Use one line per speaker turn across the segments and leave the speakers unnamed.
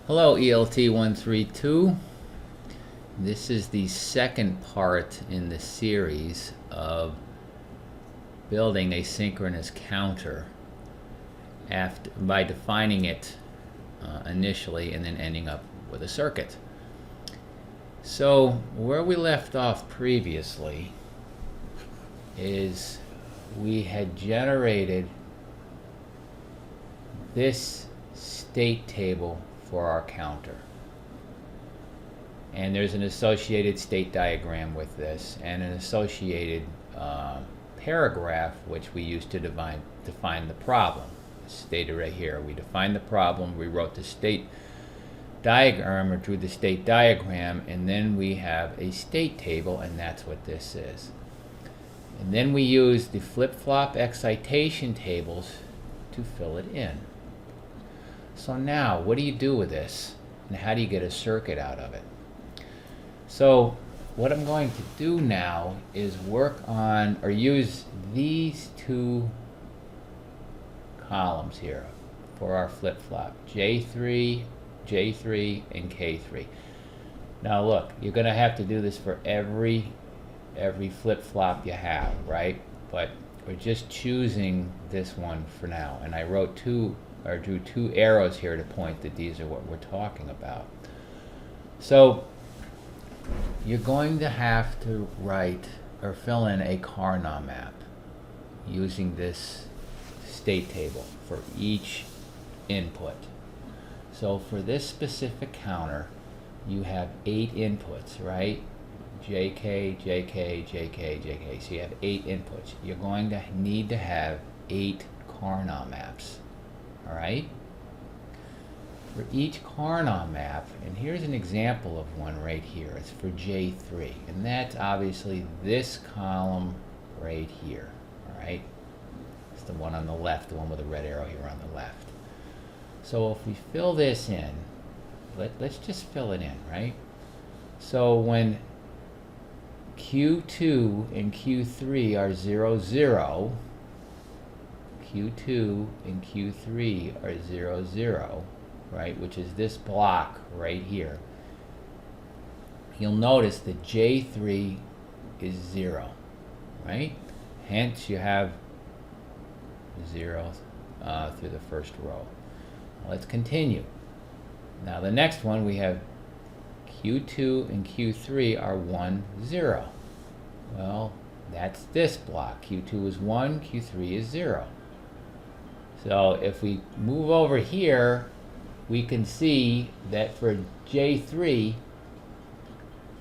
Hello, ELT132. This is the second part in the series of building a synchronous counter by defining it initially and then ending up with a circuit. So where we left off previously is we had generated this state table for our counter. And there's an associated state diagram with this and an associated paragraph which we used to define the problem. It's stated right here. We defined the problem, we wrote the state diagram or drew the state diagram, and then we have a state table, and that's what this is. And then we use the flip-flop excitation tables to fill it in. So now, what do you do with this? And how do you get a circuit out of it? So what I'm going to do now is work on, or use these two columns here for our flip-flop, J3, and K3. Now look, you're going to have to do this for every flip-flop you have, right? But we're just choosing this one for now. And I drew two arrows here to point that these are what we're talking about. So you're going to have to write or fill in a Karnaugh map using this state table for each input. So for this specific counter, you have 8 inputs, right? JK, JK, JK, JK. So you have 8 inputs. You're going to need to have 8 Karnaugh maps. All right? For each Karnaugh map, and here's an example of one right here. It's for J3, and that's obviously this column right here. All right? It's the one on the left, the one with the red arrow here on the left. So if we fill this in, let's just fill it in, right? So when Q2 and Q3 are 0, 0, Q2 and Q3 are 0, 0, right, which is this block right here. You'll notice that J3 is 0, right? Hence you have 0 through the first row. Let's continue. Now the next one, we have Q2 and Q3 are 1, 0. Well, that's this block. Q2 is 1, Q3 is 0. So if we move over here, we can see that for J3,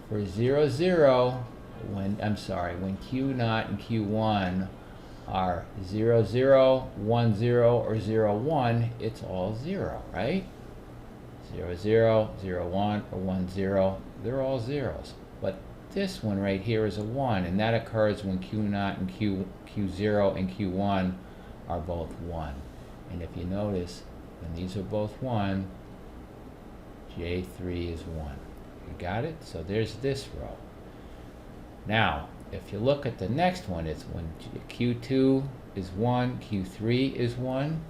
for 0, 0, when Q0 and Q1 are 0, 0, 1, 0, or 0, 1, it's all 0, right? 0, 0, 0, 1, or 1, 0, they're all zeros. But this one right here is a 1, and that occurs when Q0 and Q0 and Q1 are both 1. And if you notice, when these are both 1, J3 is 1. You got it? So there's this row. Now, if you look at the next one, it's when Q2 is 1, Q3 is 1,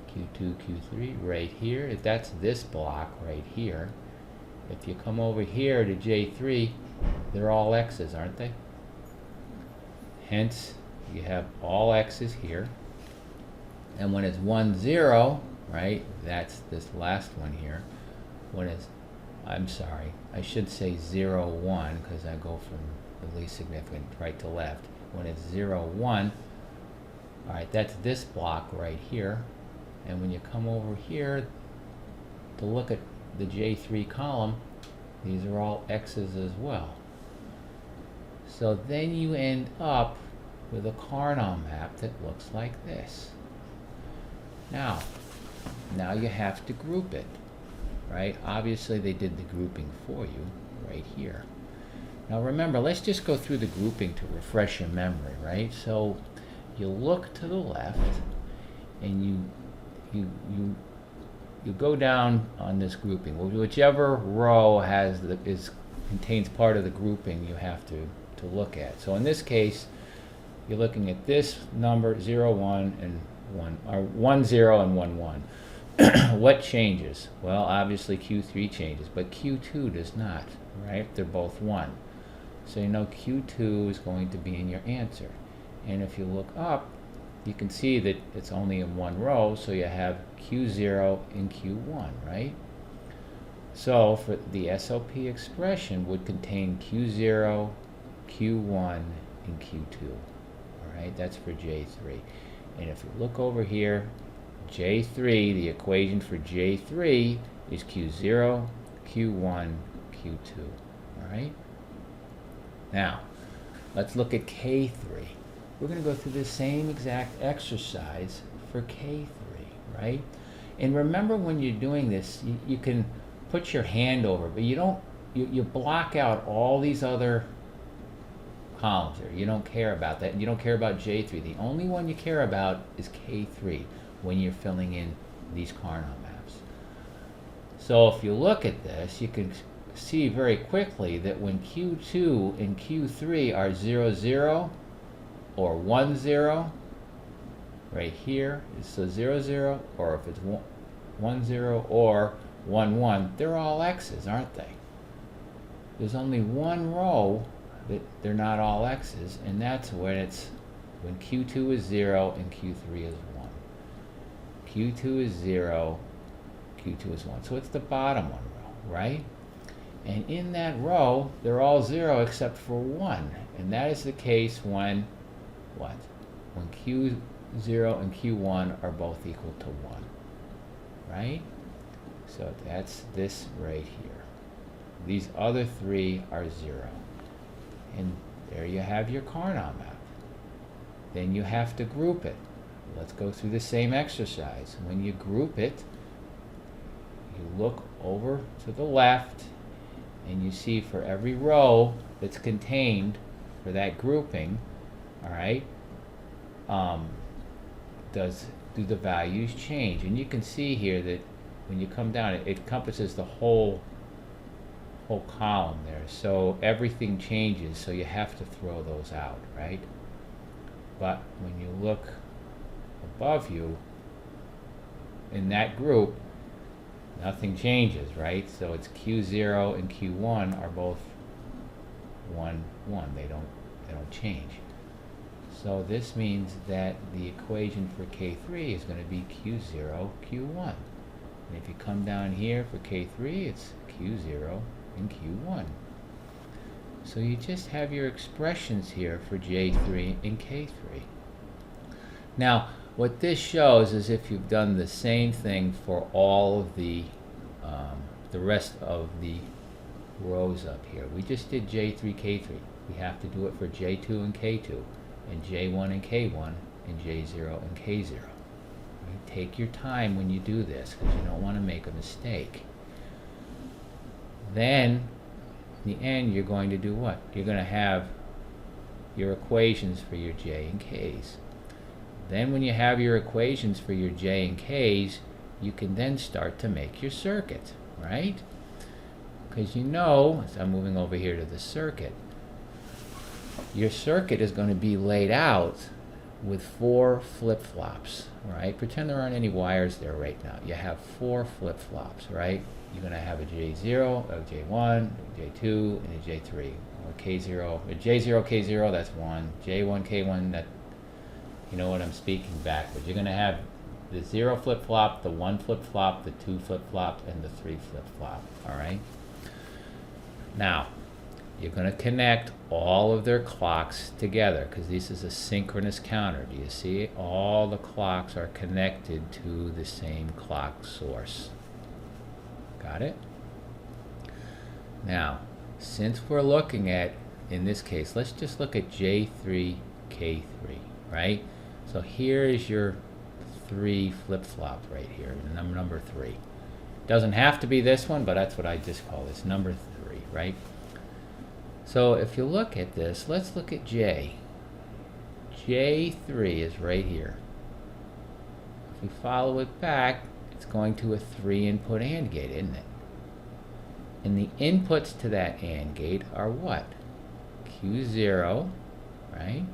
Q2, Q3 right here. That's this block right here. If you come over here to J3, they're all X's, aren't they? Hence, you have all X's here. And when it's 1, 0, right, that's this last one here. When it's, I'm sorry, I should say 0, 1, because I go from the least significant right to left. When it's 0, 1, all right, that's this block right here. And when you come over here to look at the J3 column, these are all X's as well. So then you end up with a Karnaugh map that looks like this. Now you have to group it, right? Obviously they did the grouping for you right here. Now remember, let's just go through the grouping to refresh your memory, right? So you look to the left and you go down on this grouping. Whichever row contains part of the grouping you have to look at. So in this case, you're looking at this number 0, 1, and 1, or 1, 0, and 1, 1. what changes? Well, obviously Q3 changes, but Q2 does not, right? They're both 1. So you know Q2 is going to be in your answer. And if you look up, you can see that it's only in one row, so you have Q0 and Q1, right? So for the SOP expression would contain Q0, Q1, and Q2. All right, that's for J3. And if you look over here, J3, the equation for J3 is Q0, Q1, Q2. All right? Now, let's look at K3. We're going to go through the same exact exercise for K3, right? And remember, when you're doing this, you can put your hand over, but you block out all these other columns there. You don't care about that. You don't care about J3. The only one you care about is K3 when you're filling in these Carnot maps. So if you look at this, you can see very quickly that when Q2 and Q3 are 0, 0 or 1, 0, right here is so 0, 0, or if it's 1, 0 or 1, 1, they're all X's, aren't they? There's only one row that they're not all X's, and that's when Q2 is 0 and Q3 is 1. Q2 is 0, Q2 is 1. So it's the bottom one row, right? And in that row, they're all 0 except for 1. And that is the case when what? When Q0 and Q1 are both equal to 1, right? So that's this right here. These other three are 0. And there you have your Carnot map. Then you have to group it. Let's go through the same exercise. When you group it, you look over to the left, and you see for every row that's contained for that grouping, all right, do the values change? And you can see here that when you come down, it encompasses the whole column there. So everything changes, so you have to throw those out, right? But when you look above you in that group, nothing changes, right? So it's Q0 and Q1 are both 1, 1. They don't change. So this means that the equation for K3 is going to be Q0, Q1. And if you come down here for K3, it's Q0 and Q1. So you just have your expressions here for J3 and K3. Now, what this shows is if you've done the same thing for all of the rest of the rows up here. We just did J3, K3. We have to do it for J2 and K2, and J1 and K1, and J0 and K0. Right? Take your time when you do this, because you don't want to make a mistake. Then, in the end, you're going to do what? You're going to have your equations for your J and K's. Then when you have your equations for your J and K's, you can then start to make your circuit, right? Because you know, as I'm moving over here to the circuit, your circuit is going to be laid out with 4 flip-flops, right? Pretend there aren't any wires there right now. You have 4 flip-flops, right? You're going to have a J0, a J1, a J2, and a J3. Or K0, a J0, K0, that's 1. J1, K1, that, you know what, I'm speaking backwards. You're going to have the 0 flip-flop, the 1 flip-flop, the 2 flip-flop, and the 3 flip-flop, all right? Now, you're going to connect all of their clocks together, because this is a synchronous counter. Do you see? All the clocks are connected to the same clock source. Got it? Now, since we're looking at, in this case, let's just look at J3, K3, right? So here is your 3 flip-flop right here, number 3. Doesn't have to be this one, but that's what I just call this, number 3, right? So if you look at this, let's look at J. J3 is right here. If we follow it back, it's going to a 3-input AND gate, isn't it? And the inputs to that AND gate are what? Q0, right?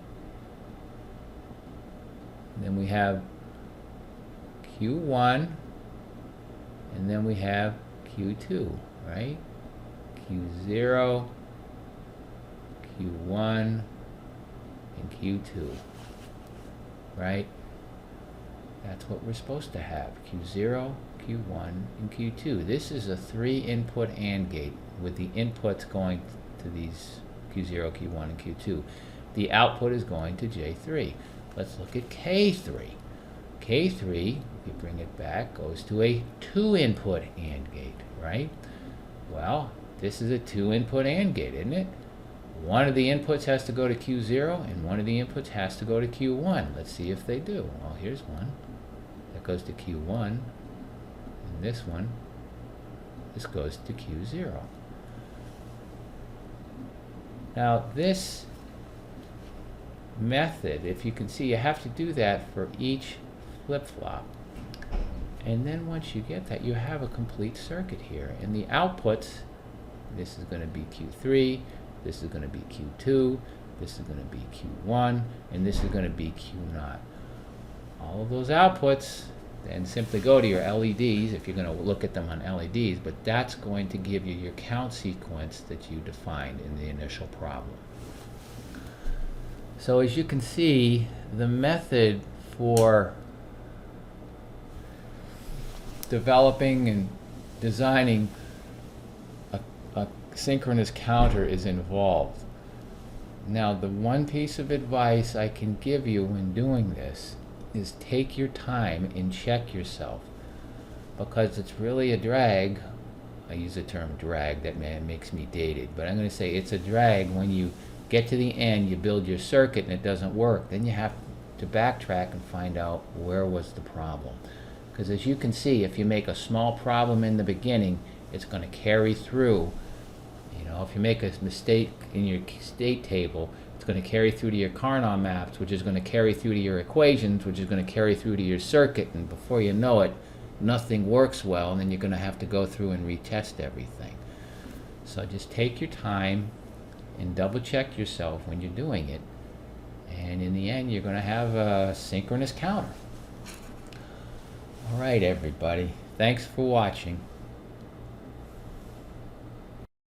And then we have Q1 and then we have Q2, right? Q0, Q1, and Q2, right? That's what we're supposed to have, Q0, Q1, and Q2. This is a 3-input AND gate with the inputs going to these Q0, Q1, and Q2. The output is going to J3. Let's look at K3. K3, if you bring it back, goes to a 2-input AND gate, right? Well, this is a 2-input AND gate, isn't it? One of the inputs has to go to Q0, and one of the inputs has to go to Q1. Let's see if they do. Well, here's one. That goes to Q1, and this goes to Q0. Now, this method, if you can see, you have to do that for each flip-flop. And then once you get that, you have a complete circuit here. And the outputs, this is going to be Q3, this is going to be Q2, this is going to be Q1, and this is going to be Q0. All of those outputs then simply go to your LEDs if you're going to look at them on LEDs, but that's going to give you your count sequence that you defined in the initial problem. So as you can see, the method for developing and designing a synchronous counter is involved. Now, the one piece of advice I can give you when doing this is take your time and check yourself, because it's really a drag. I use the term drag, that makes me dated, but I'm going to say it's a drag when you get to the end, you build your circuit and it doesn't work. Then you have to backtrack and find out where was the problem. Because as you can see, if you make a small problem in the beginning, it's going to carry through. You know, if you make a mistake in your state table, it's going to carry through to your Carnot maps, which is going to carry through to your equations, which is going to carry through to your circuit, and before you know it, nothing works well, and then you're going to have to go through and retest everything. So just take your time and double check yourself when you're doing it, and in the end, you're going to have a synchronous counter. All right, everybody. Thanks for watching.